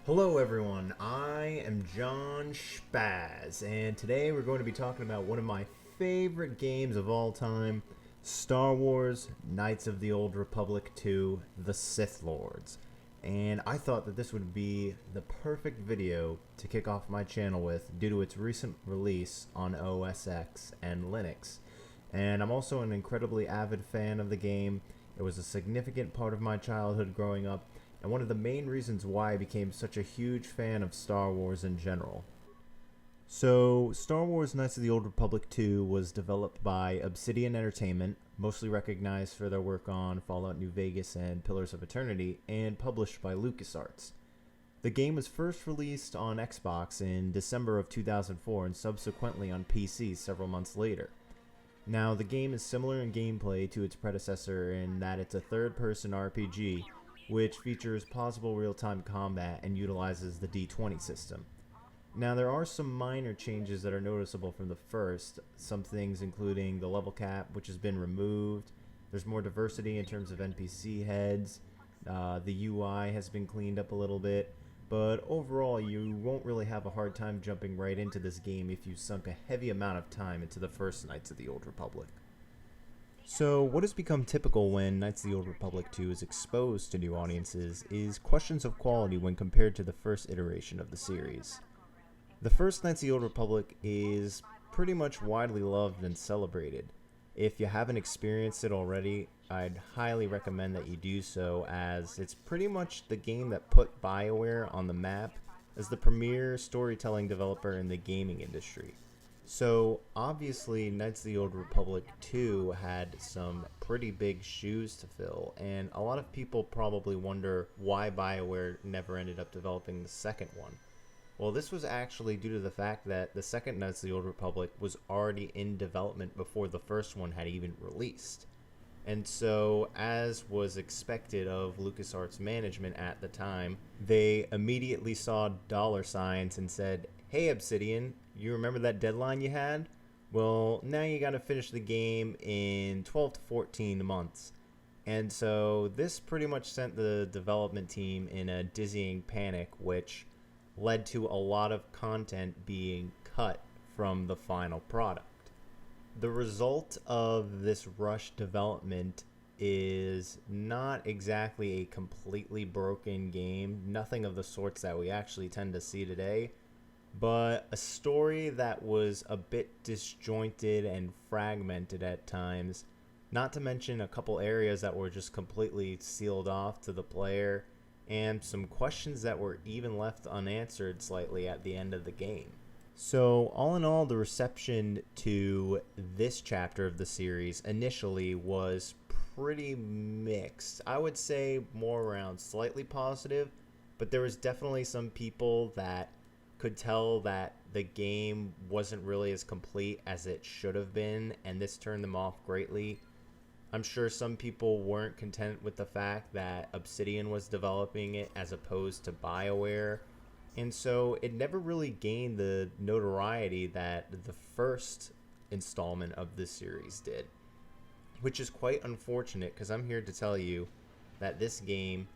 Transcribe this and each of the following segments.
Hello everyone, I am John Spaz, and today we're going to be talking about one of my favorite games of all time, Star Wars Knights of the Old Republic 2, The Sith Lords. And I thought that this would be the perfect video to kick off my channel with due to its recent release on OS X and Linux. And I'm also an incredibly avid fan of the game. It was a significant part of my childhood growing up, and one of the main reasons why I became such a huge fan of Star Wars in general. So, Star Wars Knights of the Old Republic 2 was developed by Obsidian Entertainment, mostly recognized for their work on Fallout New Vegas and Pillars of Eternity, and published by LucasArts. The game was first released on Xbox in December of 2004 and subsequently on PC several months later. Now, the game is similar in gameplay to its predecessor in that it's a third-person RPG, which features pausable real-time combat and utilizes the D20 system. Now, there are some minor changes that are noticeable from the first, some things including the level cap, which has been removed. There's more diversity in terms of NPC heads. The UI has been cleaned up a little bit, but overall you won't really have a hard time jumping right into this game if you sunk a heavy amount of time into the first Knights of the Old Republic. So, what has become typical when Knights of the Old Republic 2 is exposed to new audiences is questions of quality when compared to the first iteration of the series. The first Knights of the Old Republic is pretty much widely loved and celebrated. If you haven't experienced it already, I'd highly recommend that you do so, as it's pretty much the game that put BioWare on the map as the premier storytelling developer in the gaming industry. So, obviously, Knights of the Old Republic 2 had some pretty big shoes to fill, and a lot of people probably wonder why BioWare never ended up developing the second one. Well, this was actually due to the fact that the second Knights of the Old Republic was already in development before the first one had even released. And so, as was expected of LucasArts management at the time, they immediately saw dollar signs and said, "Hey Obsidian, you remember that deadline you had? Well, now you gotta finish the game in 12 to 14 months." And so this pretty much sent the development team in a dizzying panic, which led to a lot of content being cut from the final product. The result of this rush development is not exactly a completely broken game, nothing of the sorts that we actually tend to see today, but a story that was a bit disjointed and fragmented at times, not to mention a couple areas that were just completely sealed off to the player, and some questions that were even left unanswered slightly at the end of the game. So, all in all, the reception to this chapter of the series initially was pretty mixed. I would say more around slightly positive, but there was definitely some people that could tell that the game wasn't really as complete as it should have been, and this turned them off greatly. I'm sure some people weren't content with the fact that Obsidian was developing it as opposed to BioWare, and so it never really gained the notoriety that the first installment of this series did, which is quite unfortunate because I'm here to tell you that this game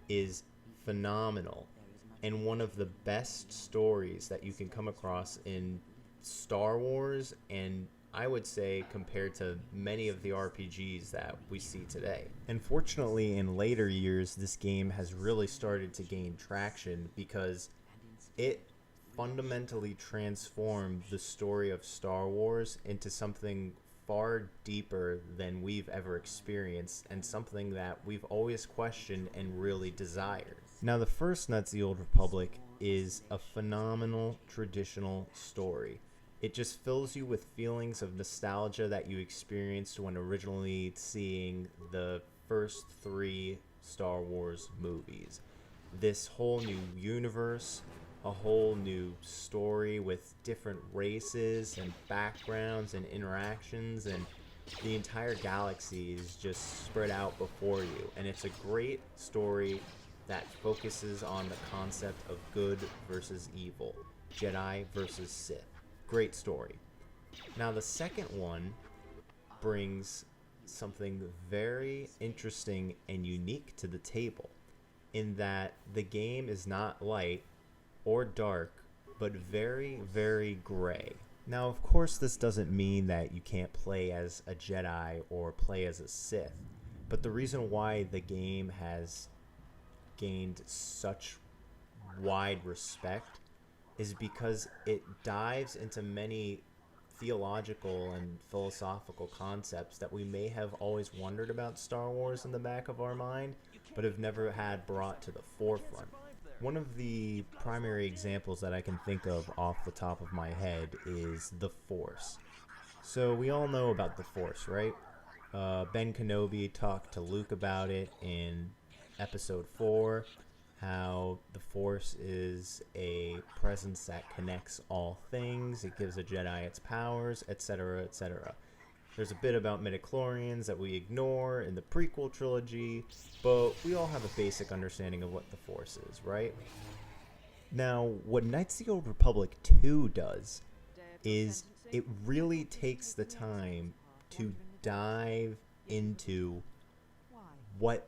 is phenomenal and one of the best stories that you can come across in Star Wars, and I would say compared to many of the RPGs that we see today. Unfortunately, in later years, this game has really started to gain traction because it fundamentally transformed the story of Star Wars into something far deeper than we've ever experienced, and something that we've always questioned and really desired. Now, the first Knights of the Old Republic is a phenomenal traditional story. It just fills you with feelings of nostalgia that you experienced when originally seeing the first three Star Wars movies. This whole new universe, a whole new story with different races and backgrounds and interactions, and the entire galaxy is just spread out before you. And it's a great story that focuses on the concept of good versus evil, Jedi versus Sith. Great story. Now, the second one brings something very interesting and unique to the table. in that the game is not light or dark, but very, very gray. Now, of course, this doesn't mean that you can't play as a Jedi or play as a Sith, but the reason why the game has gained such wide respect is because it dives into many theological and philosophical concepts that we may have always wondered about Star Wars in the back of our mind, but have never had brought to the forefront. One of the primary examples that I can think of off the top of my head is the Force. So we all know about the Force, right? Ben Kenobi talked to Luke about it in episode 4, how the Force is a presence that connects all things, it gives a Jedi its powers, etc., etc. There's a bit about midichlorians that we ignore in the prequel trilogy, but we all have a basic understanding of what the Force is, right? Now, what Knights of the Old Republic 2 does is it really takes the time to dive into what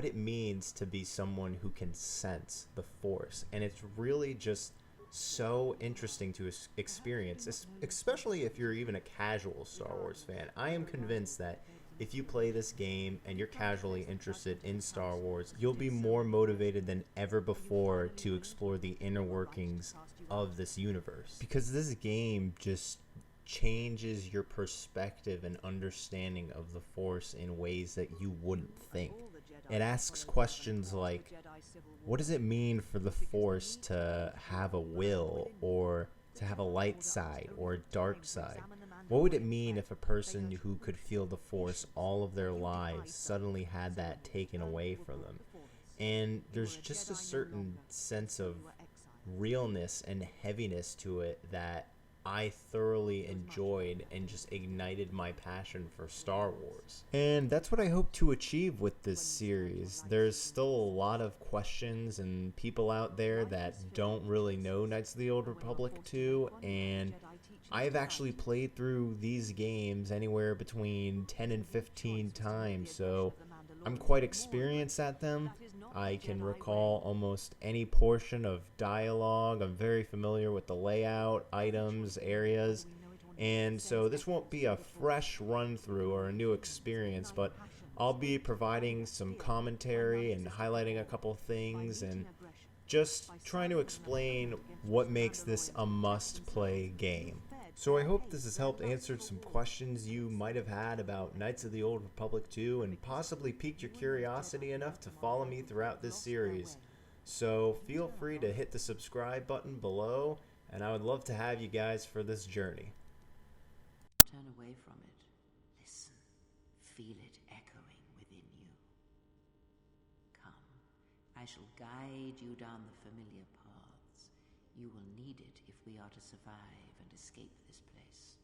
it means to be someone who can sense the Force, and it's really just so interesting to experience, especially if you're even a casual Star Wars fan. I am convinced that if you play this game and you're casually interested in Star Wars, you'll be more motivated than ever before to explore the inner workings of this universe, because this game just changes your perspective and understanding of the Force in ways that you wouldn't think. It asks questions like, what does it mean for the Force to have a will, or to have a light side or a dark side? What would it mean if a person who could feel the Force all of their lives suddenly had that taken away from them? And there's just a certain sense of realness and heaviness to it that I thoroughly enjoyed and just ignited my passion for Star Wars. And that's what I hope to achieve with this series. There's still a lot of questions and people out there that don't really know Knights of the Old Republic 2, and I've actually played through these games anywhere between 10 and 15 times, so I'm quite experienced at them. I can recall almost any portion of dialogue. I'm very familiar with the layout, items, areas, and so this won't be a fresh run through or a new experience, but I'll be providing some commentary and highlighting a couple things and just trying to explain what makes this a must-play game. So I hope this has helped answer some questions you might have had about Knights of the Old Republic 2 and possibly piqued your curiosity enough to follow me throughout this series. So feel free to hit the subscribe button below, and I would love to have you guys for this journey. Turn away from it. Listen. Feel it echoing within you. Come. I shall guide you down the familiar paths. You will need it if we are to survive and escape this place.